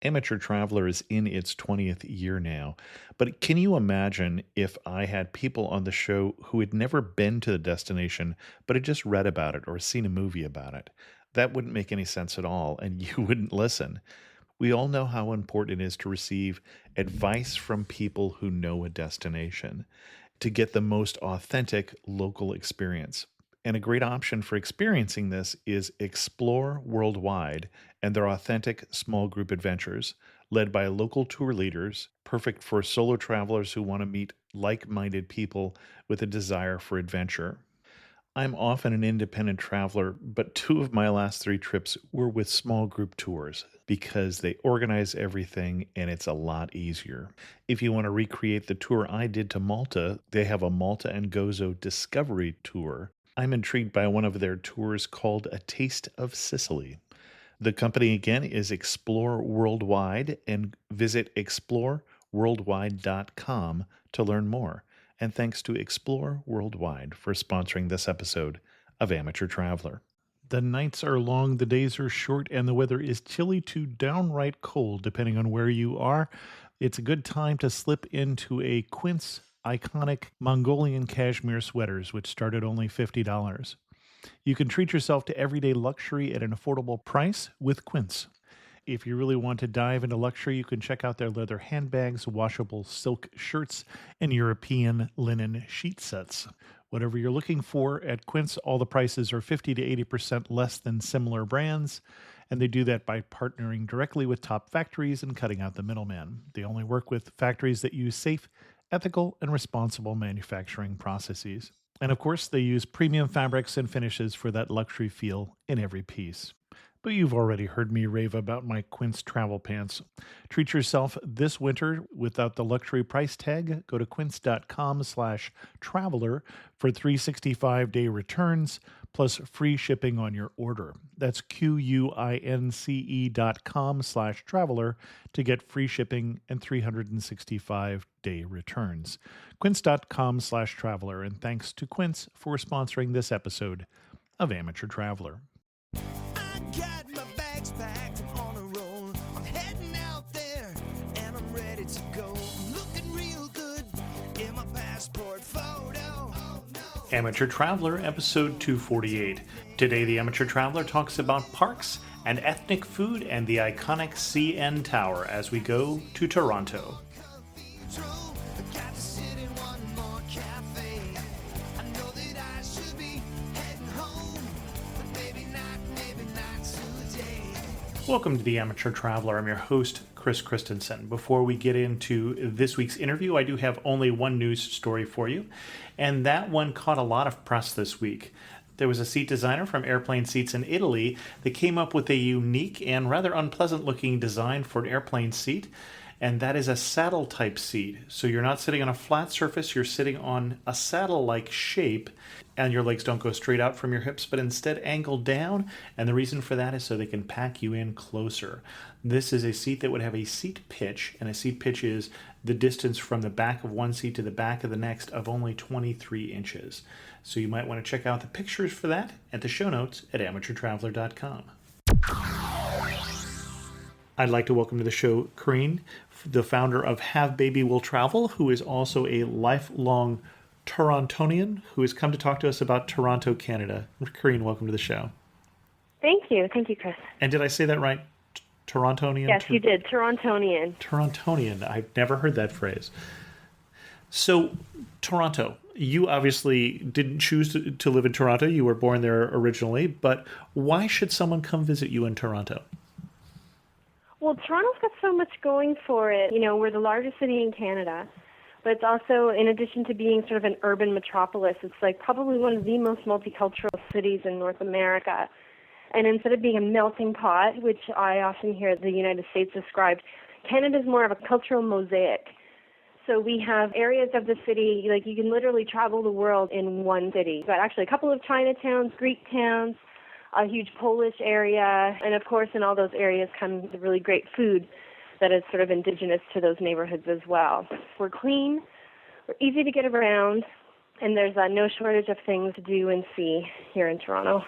Amateur Traveler is in its 20th year now, but can you imagine if I had people on the show who had never been to the destination, but had just read about it or seen a movie about it? That wouldn't make any sense at all, and you wouldn't listen. We all know how important it is to receive advice from people who know a destination to get the most authentic local experience. And a great option for experiencing this is Explore Worldwide and their authentic small group adventures, led by local tour leaders, perfect for solo travelers who want to meet like minded people with a desire for adventure. I'm often an independent traveler, but two of my last three trips were with small group tours because they organize everything and it's a lot easier. If you want to recreate the tour I did to Malta, they have a Malta and Gozo Discovery Tour. I'm intrigued by one of their tours called A Taste of Sicily. The company again is Explore Worldwide, and visit exploreworldwide.com to learn more. And thanks to Explore Worldwide for sponsoring this episode of Amateur Traveler. The nights are long, the days are short, and the weather is chilly to downright cold, depending on where you are. It's a good time to slip into a Quince iconic Mongolian cashmere sweaters, which start at only $50. You can treat yourself to everyday luxury at an affordable price with Quince. If you really want to dive into luxury, you can check out their leather handbags, washable silk shirts, and European linen sheet sets. Whatever you're looking for at Quince, all the prices are 50 to 80% less than similar brands, and they do that by partnering directly with top factories and cutting out the middleman. They only work with factories that use safe, ethical, and responsible manufacturing processes. And of course, they use premium fabrics and finishes for that luxury feel in every piece. But you've already heard me rave about my Quince travel pants. Treat yourself this winter without the luxury price tag. Go to quince.com/traveler for 365-day returns plus free shipping on your order. That's QUINCE.com/traveler to get free shipping and 365-day returns. Quince.com/traveler. And thanks to Quince for sponsoring this episode of Amateur Traveler. Got my bags packed, I'm on a roll. I'm heading out there and I'm ready to go. I'm looking real good in my passport photo. Oh, no. Amateur Traveler, episode 248. Today, the Amateur Traveler talks about parks and ethnic food and the iconic CN Tower as we go to Toronto. Got to sit in one more cafe. I know that I should be heading home, but maybe not today. Welcome to the Amateur Traveler. I'm your host, Chris Christensen. Before we get into this week's interview, I do have only one news story for you, and that one caught a lot of press this week. There was a seat designer from Airplane Seats in Italy that came up with a unique and rather unpleasant-looking design for an airplane seat, and that is a saddle-type seat. So you're not sitting on a flat surface, you're sitting on a saddle-like shape, and your legs don't go straight out from your hips, but instead angle down, and the reason for that is so they can pack you in closer. This is a seat that would have a seat pitch, and a seat pitch is the distance from the back of one seat to the back of the next of only 23 inches. So you might want to check out the pictures for that at the show notes at amateurtraveler.com. I'd like to welcome to the show Corinne, the founder of Have Baby Will Travel, who is also a lifelong Torontonian who has come to talk to us about Toronto, Canada. Corinne, welcome to the show. Thank you, Chris. And did I say that right? Torontonian? Yes, you did. Torontonian. Torontonian. I've never heard that phrase. So, Toronto. You obviously didn't choose to live in Toronto. You were born there originally, but why should someone come visit you in Toronto? Well, Toronto's got so much going for it. You know, we're the largest city in Canada, but it's also, in addition to being sort of an urban metropolis, it's like probably one of the most multicultural cities in North America. And instead of being a melting pot, which I often hear the United States described, Canada's more of a cultural mosaic. So we have areas of the city, like you can literally travel the world in one city. We've got actually a couple of Chinatowns, Greektowns, a huge Polish area, and of course in all those areas comes the really great food that is sort of indigenous to those neighborhoods as well. We're clean, we're easy to get around, and there's no shortage of things to do and see here in Toronto.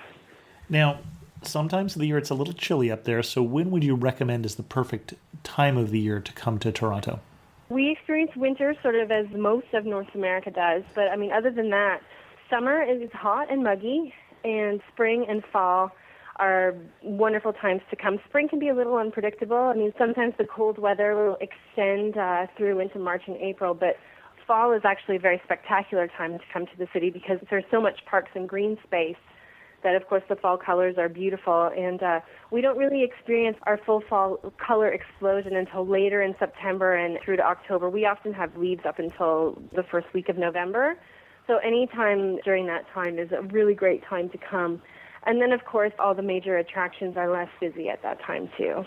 Now, Sometimes of the year it's a little chilly up there, so when would you recommend is the perfect time of the year to come to Toronto? We experience winter sort of as most of North America does, but I mean, other than that, summer is hot and muggy, and spring and fall are wonderful times to come. Spring can be a little unpredictable. I mean, sometimes the cold weather will extend through into March and April, but fall is actually a very spectacular time to come to the city because there's so much parks and green space that, of course, the fall colors are beautiful. And we don't really experience our full fall color explosion until later in September and through to October. We often have leaves up until the first week of November. So any time during that time is a really great time to come. And then, of course, all the major attractions are less busy at that time, too.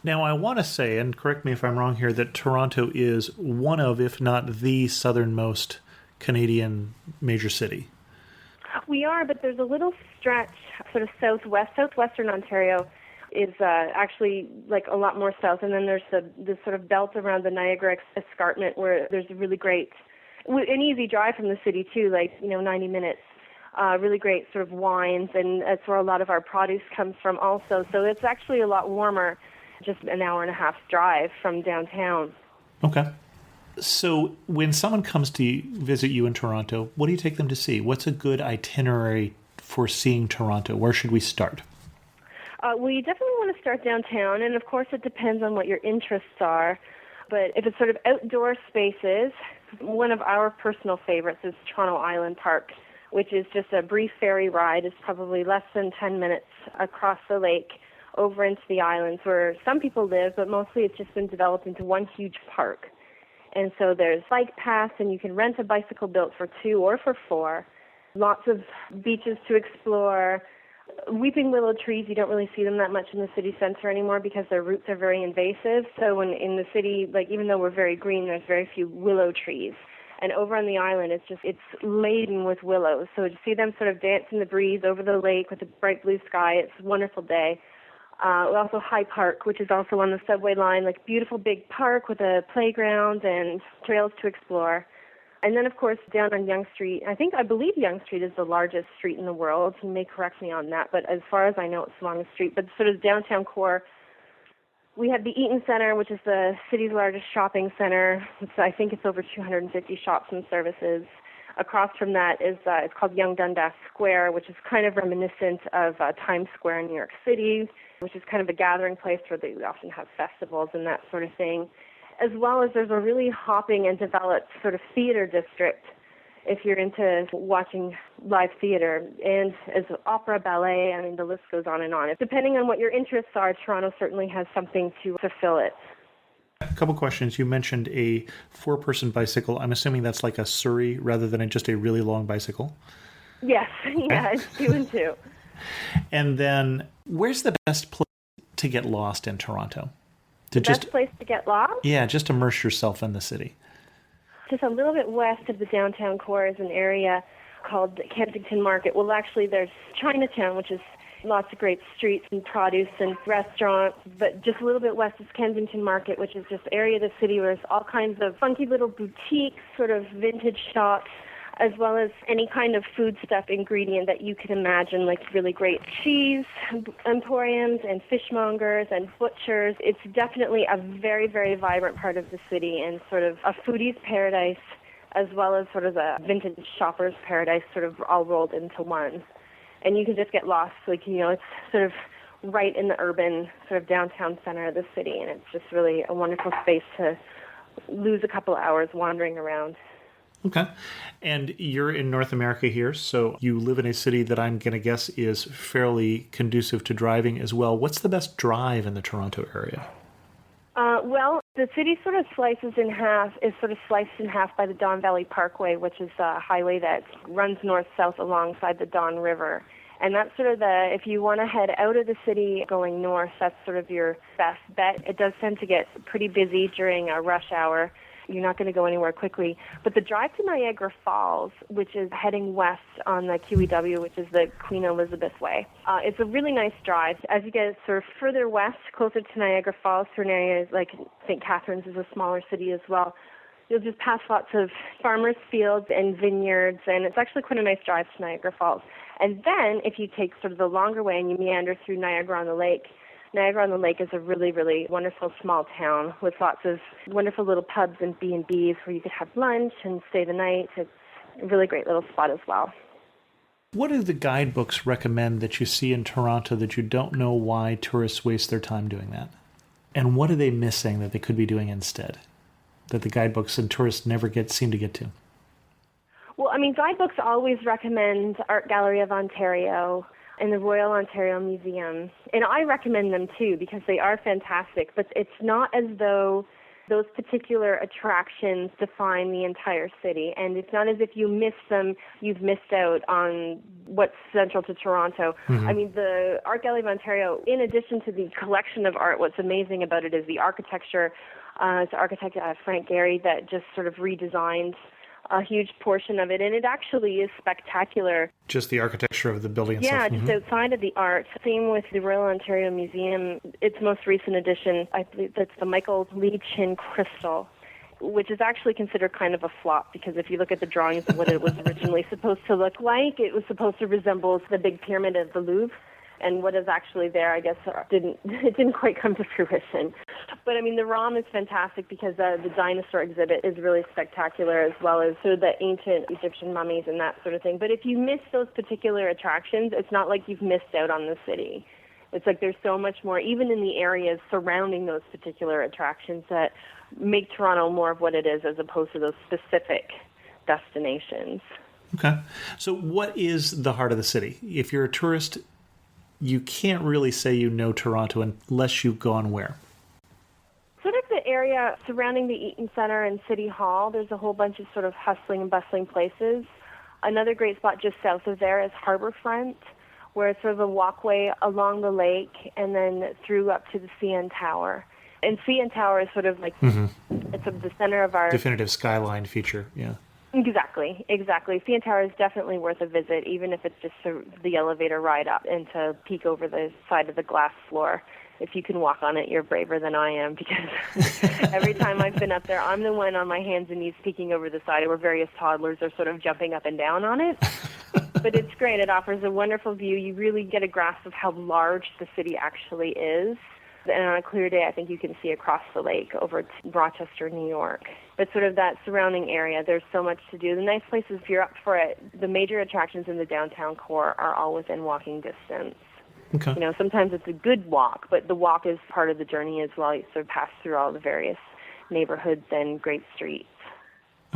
Now, I want to say, and correct me if I'm wrong here, that Toronto is one of, if not the southernmost Canadian major city. We are, but there's a little stretch, sort of southwestern Ontario is actually like a lot more south, and then there's the sort of belt around the Niagara escarpment where there's a really great, an easy drive from the city too, like 90 minutes. Really great sort of wines, and that's where a lot of our produce comes from also. So it's actually a lot warmer, just an hour and a half drive from downtown. Okay. So when someone comes to visit you in Toronto, what do you take them to see? What's a good itinerary for seeing Toronto? Where should we start? We definitely want to start downtown, and of course it depends on what your interests are. But if it's sort of outdoor spaces, one of our personal favorites is Toronto Island Park, which is just a brief ferry ride. It's probably less than 10 minutes across the lake over into the islands where some people live, but mostly it's just been developed into one huge park. And so there's bike paths, and you can rent a bicycle built for 2 or for 4. Lots of beaches to explore. Weeping willow trees, you don't really see them that much in the city center anymore because their roots are very invasive. So when in the city, like even though we're very green, there's very few willow trees. And over on the island, it's laden with willows. So to see them sort of dance in the breeze over the lake with a bright blue sky, it's a wonderful day. Also High Park, which is also on the subway line, like beautiful big park with a playground and trails to explore. And then, of course, down on Yonge Street, I believe Yonge Street is the largest street in the world. You may correct me on that, but as far as I know, it's the longest street. But sort of downtown core, we have the Eaton Centre, which is the city's largest shopping center. I think it's over 250 shops and services. Across from that is it's called Yonge Dundas Square, which is kind of reminiscent of Times Square in New York City, which is kind of a gathering place where they often have festivals and that sort of thing. As well as there's a really hopping and developed sort of theater district if you're into watching live theater, and as opera, ballet, the list goes on and on. Depending on what your interests are, Toronto certainly has something to fulfill it. A couple questions. You mentioned a 4-person bicycle. I'm assuming that's like a Surrey rather than just a really long bicycle. Yes, yeah, it's 2 and 2. And then, where's the best place to get lost in Toronto? Best place to get lost? Yeah, just immerse yourself in the city. Just a little bit west of the downtown core is an area called Kensington Market. Well, actually, there's Chinatown, which is lots of great streets and produce and restaurants, but just a little bit west is Kensington Market, which is just area of the city where there's all kinds of funky little boutiques, sort of vintage shops, as well as any kind of foodstuff ingredient that you could imagine, like really great cheese emporiums and fishmongers and butchers. It's definitely a very, very vibrant part of the city and sort of a foodie's paradise, as well as sort of a vintage shopper's paradise, sort of all rolled into one. And you can just get lost, it's sort of right in the urban sort of downtown center of the city, and it's just really a wonderful space to lose a couple of hours wandering around. Okay. And you're in North America here, so you live in a city that I'm going to guess is fairly conducive to driving as well. What's the best drive in the Toronto area? Well, the city sort of sliced in half by the Don Valley Parkway, which is a highway that runs north-south alongside the Don River. And that's sort of if you want to head out of the city going north, that's sort of your best bet. It does tend to get pretty busy during rush hour. You're not going to go anywhere quickly. But the drive to Niagara Falls, which is heading west on the QEW, which is the Queen Elizabeth Way, it's a really nice drive. As you get sort of further west, closer to Niagara Falls, certain areas like St. Catharines is a smaller city as well, you'll just pass lots of farmers' fields and vineyards, and it's actually quite a nice drive to Niagara Falls. And then if you take sort of the longer way and you meander through Niagara on the Lake, Niagara on the Lake is a really, really wonderful small town with lots of wonderful little pubs and B&Bs where you could have lunch and stay the night. It's a really great little spot as well. What do the guidebooks recommend that you see in Toronto that you don't know why tourists waste their time doing that? And what are they missing that they could be doing instead, that the guidebooks and tourists never seem to get to? Well, I mean, guidebooks always recommend Art Gallery of Ontario and the Royal Ontario Museum. And I recommend them too because they are fantastic, but it's not as though those particular attractions define the entire city. And it's not as if you miss them, you've missed out on what's central to Toronto. Mm-hmm. I mean, the Art Gallery of Ontario, in addition to the collection of art, what's amazing about it is the architecture. It's architect Frank Gehry that just sort of redesigned a huge portion of it, and it actually is spectacular. Just the architecture of the building itself. Yeah, just outside of the art. Same with the Royal Ontario Museum. Its most recent edition, I believe that's the Michael Lee Chin Crystal, which is actually considered kind of a flop because if you look at the drawings of what it was originally supposed to look like, it was supposed to resemble the big pyramid of the Louvre. And what is actually there, I guess, didn't quite come to fruition. But, I mean, the ROM is fantastic because the dinosaur exhibit is really spectacular, as well as sort of the ancient Egyptian mummies and that sort of thing. But if you miss those particular attractions, it's not like you've missed out on the city. It's like there's so much more, even in the areas surrounding those particular attractions, that make Toronto more of what it is as opposed to those specific destinations. Okay. So what is the heart of the city? If you're a tourist, you can't really say you know Toronto unless you've gone where? Sort of the area surrounding the Eaton Centre and City Hall. There's a whole bunch of sort of hustling and bustling places. Another great spot just south of there is Harbourfront, where it's sort of a walkway along the lake and then through up to the CN Tower. And CN Tower is sort of like it's the center of our definitive skyline feature, yeah. Exactly. CN Tower is definitely worth a visit, even if it's just the elevator ride up and to peek over the side of the glass floor. If you can walk on it, you're braver than I am because every time I've been up there, I'm the one on my hands and knees peeking over the side where various toddlers are sort of jumping up and down on it. But it's great. It offers a wonderful view. You really get a grasp of how large the city actually is. And on a clear day, I think you can see across the lake over to Rochester, New York. But sort of that surrounding area, there's so much to do. The nice places, if you're up for it, the major attractions in the downtown core are all within walking distance. Okay. You know, sometimes it's a good walk, but the walk is part of the journey as well. You sort of pass through all the various neighborhoods and great streets.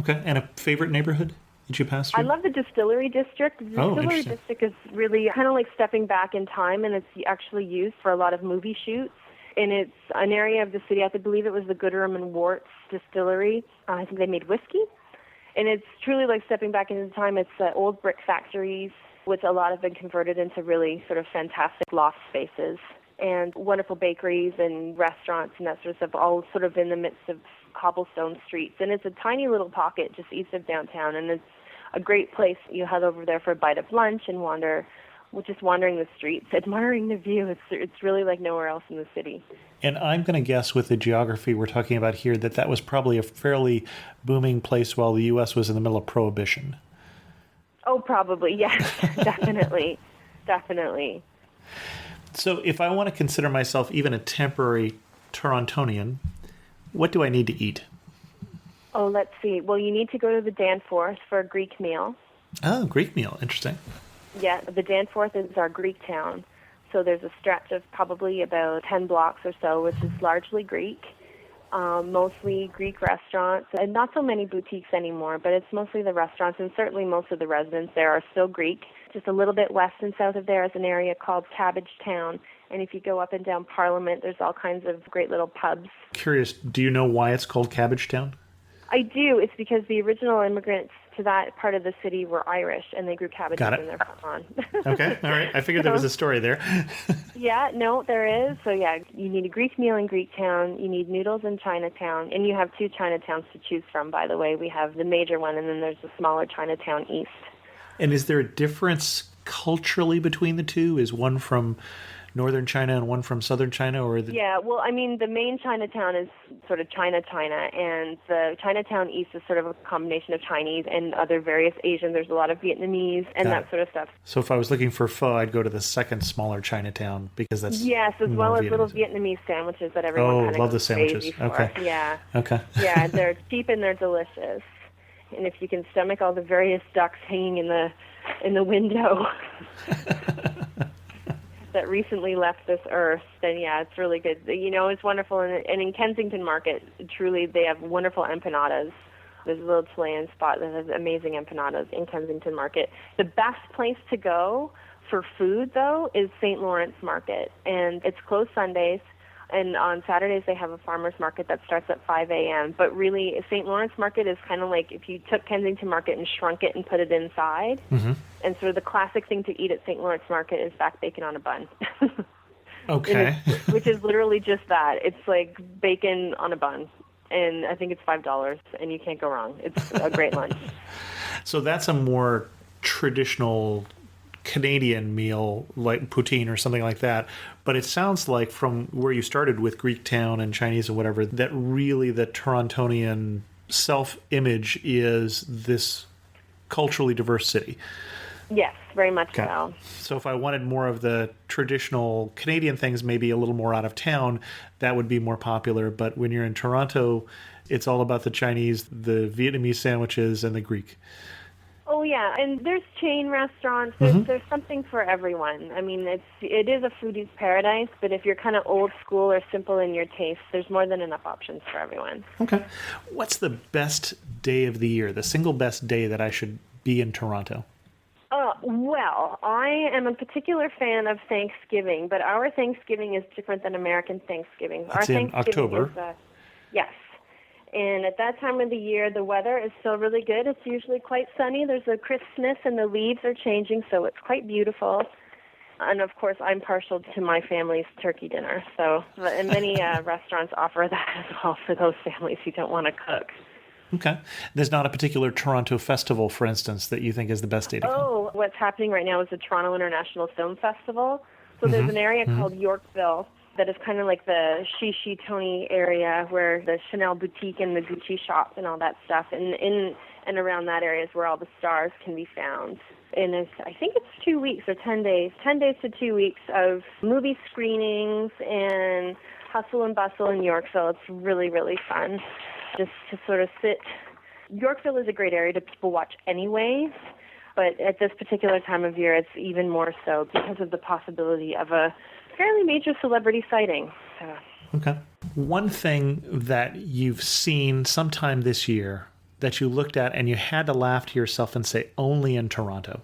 Okay. And a favorite neighborhood that you pass through? I love the Distillery District. The Distillery District is really kind of like stepping back in time, and it's actually used for a lot of movie shoots. And it's an area of the city, I believe it was the Gooderham and Worts Distillery. I think they made whiskey. And it's truly like stepping back into time. It's old brick factories, which a lot have been converted into really sort of fantastic loft spaces. And wonderful bakeries and restaurants and that sort of stuff, all sort of in the midst of cobblestone streets. And it's a tiny little pocket just east of downtown. And it's a great place. You head over there for a bite of lunch and just wandering the streets, admiring the view. It's really like nowhere else in the city. And I'm going to guess with the geography we're talking about here that was probably a fairly booming place while the U.S. was in the middle of Prohibition. Oh, probably, yes, definitely. So if I want to consider myself even a temporary Torontonian, what do I need to eat? Oh, let's see. Well, you need to go to the Danforth for a Greek meal. Oh, Greek meal. Interesting. Yeah, the Danforth is our Greektown. So there's a stretch of probably about 10 blocks or so, which is largely Greek, mostly Greek restaurants, and not so many boutiques anymore, but it's mostly the restaurants, and certainly most of the residents there are still Greek. Just a little bit west and south of there is an area called Cabbagetown, and if you go up and down Parliament, there's all kinds of great little pubs. Curious, do you know why it's called Cabbagetown? I do. It's because the original immigrants to that part of the city were Irish, and they grew cabbages in their front lawn. Okay, all right. I figured there was a story there. Yeah, no, there is. So, yeah, you need a Greek meal in Greektown. You need noodles in Chinatown. And you have two Chinatowns to choose from, by the way. We have the major one, and then there's the smaller Chinatown east. And is there a difference culturally between the two? Is one from northern China and one from southern China, or Yeah, well, I mean, the main Chinatown is sort of China, and the Chinatown East is sort of a combination of Chinese and other various Asian. There's a lot of Vietnamese and Got that sort of stuff. So if I was looking for pho, I'd go to the second smaller Chinatown because that's Yes, as more well as Vietnamese. little Vietnamese sandwiches that everyone kind of love the goes sandwiches. crazy for. Okay. Yeah. Okay. Yeah, they're cheap and they're delicious. And if you can stomach all the various ducks hanging in the window that recently left this earth, then yeah, it's really good. You know, it's wonderful. And in Kensington Market, truly, they have wonderful empanadas. There's a little Chilean spot that has amazing empanadas in Kensington Market. The best place to go for food, though, is St. Lawrence Market. And it's closed Sundays. And on Saturdays, they have a farmer's market that starts at 5 a.m. But really, St. Lawrence Market is kind of like if you took Kensington Market and shrunk it and put it inside. Mm-hmm. And sort of the classic thing to eat at St. Lawrence Market is back bacon on a bun. Okay. Which is literally just that. It's like bacon on a bun. And I think it's $5, and you can't go wrong. It's a great lunch. So that's a more traditional Canadian meal, like poutine or something like that. But it sounds like from where you started with Greektown and Chinese and whatever, that really the Torontonian self-image is this culturally diverse city. Yes, very much so. So if I wanted more of the traditional Canadian things, maybe a little more out of town, that would be more popular. But when you're in Toronto, it's all about the Chinese, the Vietnamese sandwiches, and the Greek. Oh yeah, and there's chain restaurants. There's something for everyone. I mean, it is a foodie's paradise, but if you're kind of old school or simple in your taste, there's more than enough options for everyone. Okay. What's the best day of the year, the single best day that I should be in Toronto? Well, I am a particular fan of Thanksgiving, but our Thanksgiving is different than American Thanksgiving. It's our in Thanksgiving October. Is, yes. And at that time of the year, the weather is still really good. It's usually quite sunny. There's a crispness, and the leaves are changing, so it's quite beautiful. And, of course, I'm partial to my family's turkey dinner. So, and many restaurants offer that as well for those families who don't want to cook. Okay. There's not a particular Toronto festival, for instance, that you think is the best day to come? Oh, what's happening right now is the Toronto International Film Festival. So there's an area called Yorkville that is kind of like the Shishi Tony area where the Chanel boutique and the Gucci shop and all that stuff. And in and around that area is where all the stars can be found. And I think it's 2 weeks or 10 days, 10 days to 2 weeks of movie screenings and hustle and bustle in Yorkville. It's really, really fun just to sort of sit. Yorkville is a great area to people watch anyways, but at this particular time of year, it's even more so because of the possibility of a fairly major celebrity sighting. So. Okay. One thing that you've seen sometime this year that you looked at and you had to laugh to yourself and say, only in Toronto?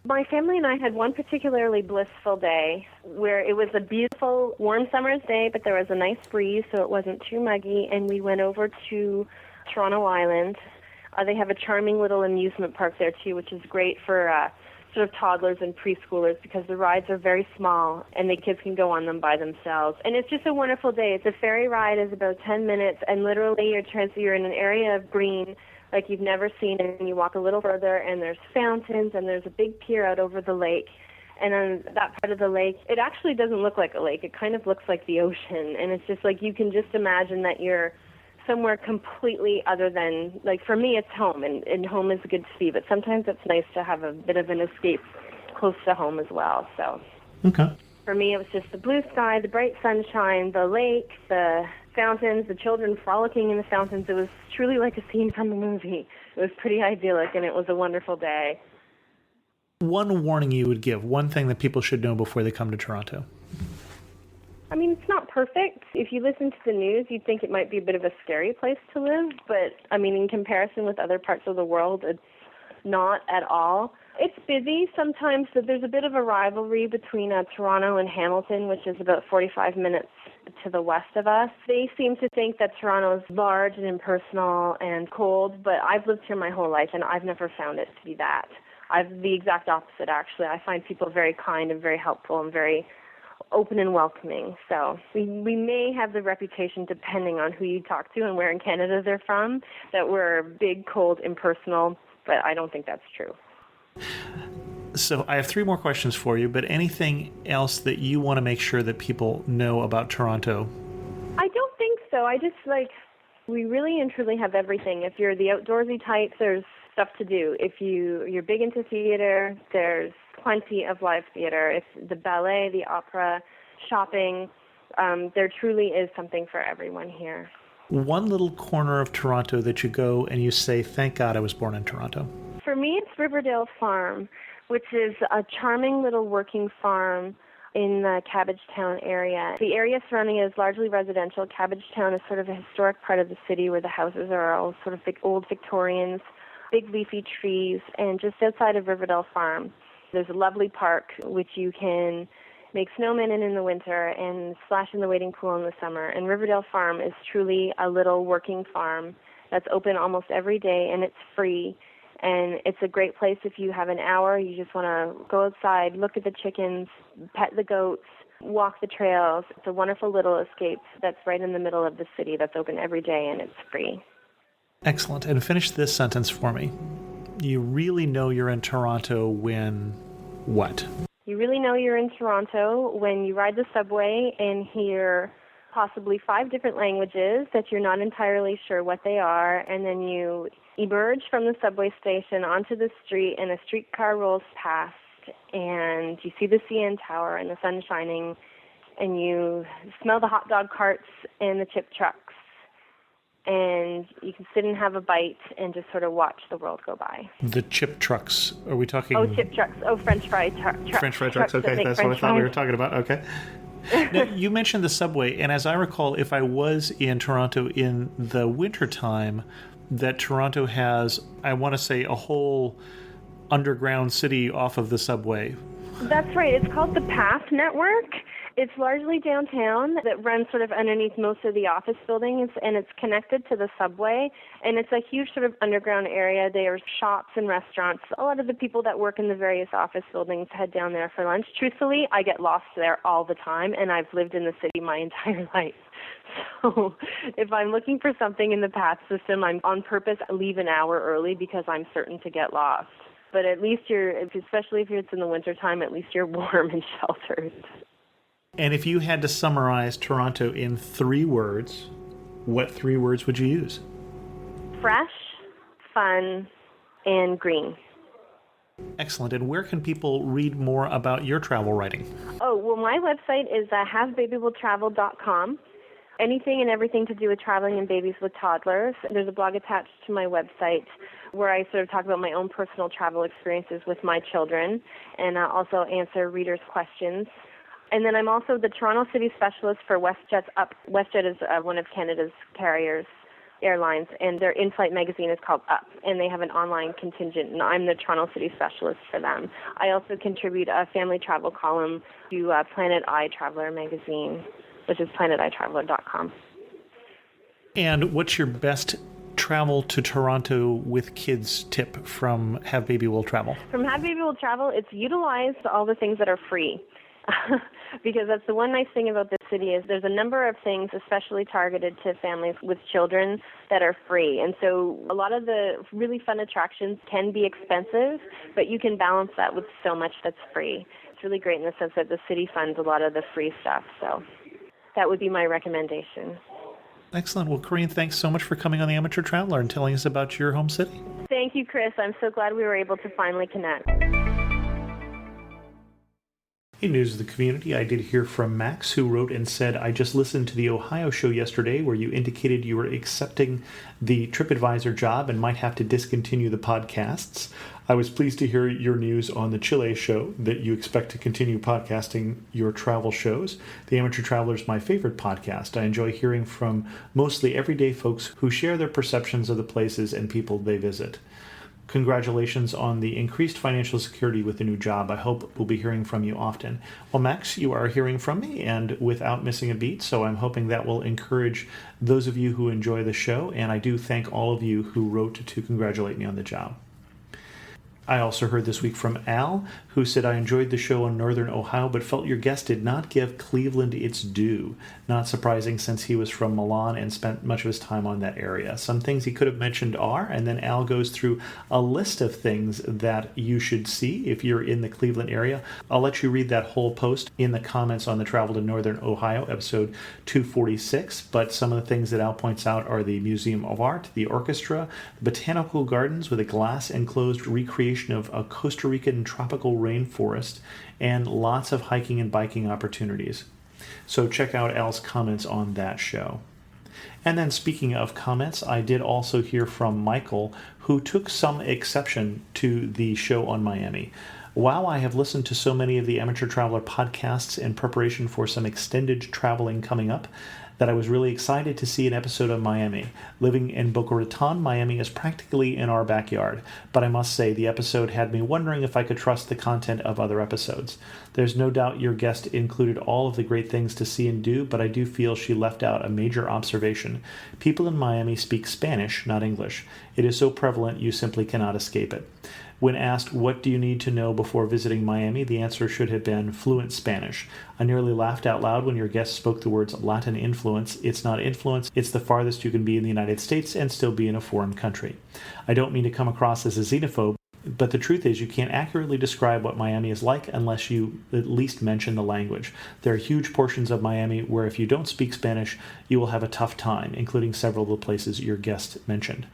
My family and I had one particularly blissful day where it was a beautiful, warm summer's day, but there was a nice breeze, so it wasn't too muggy, and we went over to Toronto Island. They have a charming little amusement park there, too, which is great for sort of toddlers and preschoolers because the rides are very small, and the kids can go on them by themselves. And it's just a wonderful day. The ferry ride is about 10 minutes, and literally you're in an area of green like you've never seen, and you walk a little further, and there's fountains, and there's a big pier out over the lake. And on that part of the lake, it actually doesn't look like a lake. It kind of looks like the ocean, and it's just like you can just imagine that you're somewhere completely other than, like for me, it's home, and home is good to see, but sometimes it's nice to have a bit of an escape close to home as well. So Okay. for me, it was just the blue sky, the bright sunshine, the lake, the fountains, the children frolicking in the fountains. It was truly like a scene from a movie. It was pretty idyllic, and it was a wonderful day. One warning you would give, one thing that people should know before they come to Toronto? I mean, it's not perfect. If you listen to the news, you'd think it might be a bit of a scary place to live, but, I mean, in comparison with other parts of the world, it's not at all. It's busy sometimes, so there's a bit of a rivalry between Toronto and Hamilton, which is about 45 minutes to the west of us. They seem to think that Toronto is large and impersonal and cold, but I've lived here my whole life, and I've never found it to be that. I've the exact opposite, actually. I find people very kind and very helpful and very open and welcoming. So we may have the reputation, depending on who you talk to and where in Canada they're from, that we're big, cold, impersonal, but I don't think that's true. So I have 3 more questions for you, but anything else that you want to make sure that people know about Toronto? I don't think so. I just we really and truly have everything. If you're the outdoorsy type, there's stuff to do. If you're big into theater, there's plenty of live theater. If the ballet, the opera, shopping, there truly is something for everyone here. One little corner of Toronto that you go and you say, thank God I was born in Toronto. For me, it's Riverdale Farm, which is a charming little working farm in the Cabbagetown area. The area surrounding it is largely residential. Cabbagetown is sort of a historic part of the city where the houses are all sort of big old Victorians, big leafy trees, and just outside of Riverdale Farm, there's a lovely park which you can make snowmen in the winter and splash in the wading pool in the summer. And Riverdale Farm is truly a little working farm that's open almost every day, and it's free. And it's a great place if you have an hour, you just want to go outside, look at the chickens, pet the goats, walk the trails. It's a wonderful little escape that's right in the middle of the city that's open every day, and it's free. Excellent. And finish this sentence for me. You really know you're in Toronto when what? You really know you're in Toronto when you ride the subway and hear possibly 5 different languages that you're not entirely sure what they are, and then you emerge from the subway station onto the street and a streetcar rolls past and you see the CN Tower and the sun shining and you smell the hot dog carts and the chip trucks and you can sit and have a bite and just sort of watch the world go by. The chip trucks, are we talking? Oh, chip trucks. Oh, French fry trucks. French fry trucks, okay, that's what I thought we were talking about, okay. Now, you mentioned the subway, and as I recall, if I was in Toronto in the wintertime, that Toronto has, I want to say, a whole underground city off of the subway. That's right. It's called the Path Network. It's largely downtown that runs sort of underneath most of the office buildings, and it's connected to the subway. And it's a huge sort of underground area. There are shops and restaurants. A lot of the people that work in the various office buildings head down there for lunch. Truthfully, I get lost there all the time, and I've lived in the city my entire life. So if I'm looking for something in the path system, I'm on purpose leave an hour early because I'm certain to get lost. But at least especially if it's in the wintertime, at least you're warm and sheltered. And if you had to summarize Toronto in 3 words, what 3 words would you use? Fresh, fun, and green. Excellent. And where can people read more about your travel writing? Oh, well, my website is havebabywilltravel.com. Anything and everything to do with traveling and babies with toddlers. There's a blog attached to my website where I sort of talk about my own personal travel experiences with my children and also answer readers' questions. And then I'm also the Toronto City Specialist for WestJet's Up. WestJet is one of Canada's airlines, and their in-flight magazine is called Up, and they have an online contingent, and I'm the Toronto City Specialist for them. I also contribute a family travel column to Planet Eye Traveler magazine, which is planetitraveler.com. And what's your best travel to Toronto with kids tip from Have Baby Will Travel? From Have Baby Will Travel, it's utilize all the things that are free. Because that's the one nice thing about this city is there's a number of things especially targeted to families with children that are free. And so a lot of the really fun attractions can be expensive, but you can balance that with so much that's free. It's really great in the sense that the city funds a lot of the free stuff. So that would be my recommendation. Excellent. Well, Corinne, thanks so much for coming on The Amateur Traveler and telling us about your home city. Thank you, Chris. I'm so glad we were able to finally connect. In news of the community, I did hear from Max, who wrote and said, I just listened to the Ohio show yesterday where you indicated you were accepting the TripAdvisor job and might have to discontinue the podcasts. I was pleased to hear your news on the Chile show that you expect to continue podcasting your travel shows. The Amateur Traveler is my favorite podcast. I enjoy hearing from mostly everyday folks who share their perceptions of the places and people they visit. Congratulations on the increased financial security with the new job. I hope we'll be hearing from you often. Well, Max, you are hearing from me and without missing a beat, so I'm hoping that will encourage those of you who enjoy the show, and I do thank all of you who wrote to congratulate me on the job. I also heard this week from Al, who said, I enjoyed the show on Northern Ohio, but felt your guest did not give Cleveland its due. Not surprising since he was from Milan and spent much of his time on that area. Some things he could have mentioned are, and then Al goes through a list of things that you should see if you're in the Cleveland area. I'll let you read that whole post in the comments on the Travel to Northern Ohio, episode 246, but some of the things that Al points out are the Museum of Art, the orchestra, the botanical gardens with a glass-enclosed recreation of a Costa Rican tropical rainforest, and lots of hiking and biking opportunities. So check out Al's comments on that show. And then speaking of comments, I did also hear from Michael, who took some exception to the show on Miami. While I have listened to so many of the Amateur Traveler podcasts in preparation for some extended traveling coming up, that I was really excited to see an episode of Miami. Living in Boca Raton, Miami is practically in our backyard, but I must say the episode had me wondering if I could trust the content of other episodes. There's no doubt your guest included all of the great things to see and do, but I do feel she left out a major observation. People in Miami speak Spanish, not English. It is so prevalent you simply cannot escape it. When asked, what do you need to know before visiting Miami, the answer should have been fluent Spanish. I nearly laughed out loud when your guest spoke the words Latin influence. It's not influence, it's the farthest you can be in the United States and still be in a foreign country. I don't mean to come across as a xenophobe, but the truth is you can't accurately describe what Miami is like unless you at least mention the language. There are huge portions of Miami where if you don't speak Spanish, you will have a tough time, including several of the places your guest mentioned.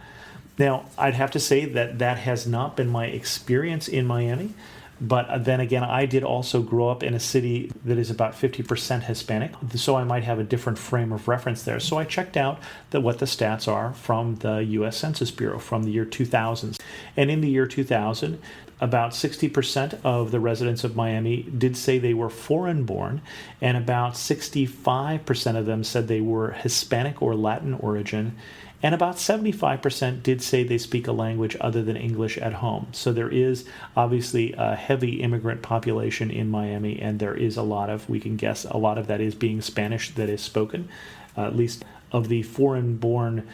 Now, I'd have to say that that has not been my experience in Miami, but then again, I did also grow up in a city that is about 50% Hispanic, so I might have a different frame of reference there. So I checked out what the stats are from the U.S. Census Bureau from the year 2000. And in the year 2000, about 60% of the residents of Miami did say they were foreign-born, and about 65% of them said they were Hispanic or Latin origin, and about 75% did say they speak a language other than English at home. So there is obviously a heavy immigrant population in Miami, and there is a lot of, we can guess, a lot of that is being Spanish that is spoken, at least of the foreign-born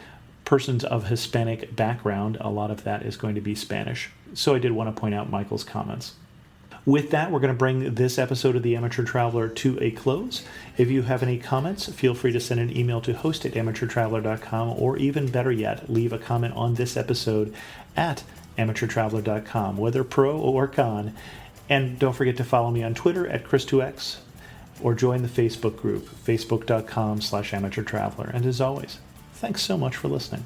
persons of Hispanic background, a lot of that is going to be Spanish. So I did want to point out Michael's comments. With that, we're going to bring this episode of The Amateur Traveler to a close. If you have any comments, feel free to send an email to host@amateurtraveler.com, or even better yet, leave a comment on this episode at amateurtraveler.com, whether pro or con. And don't forget to follow me on Twitter at Chris2X, or join the Facebook group, facebook.com/amateurtraveler. And as always, thanks so much for listening.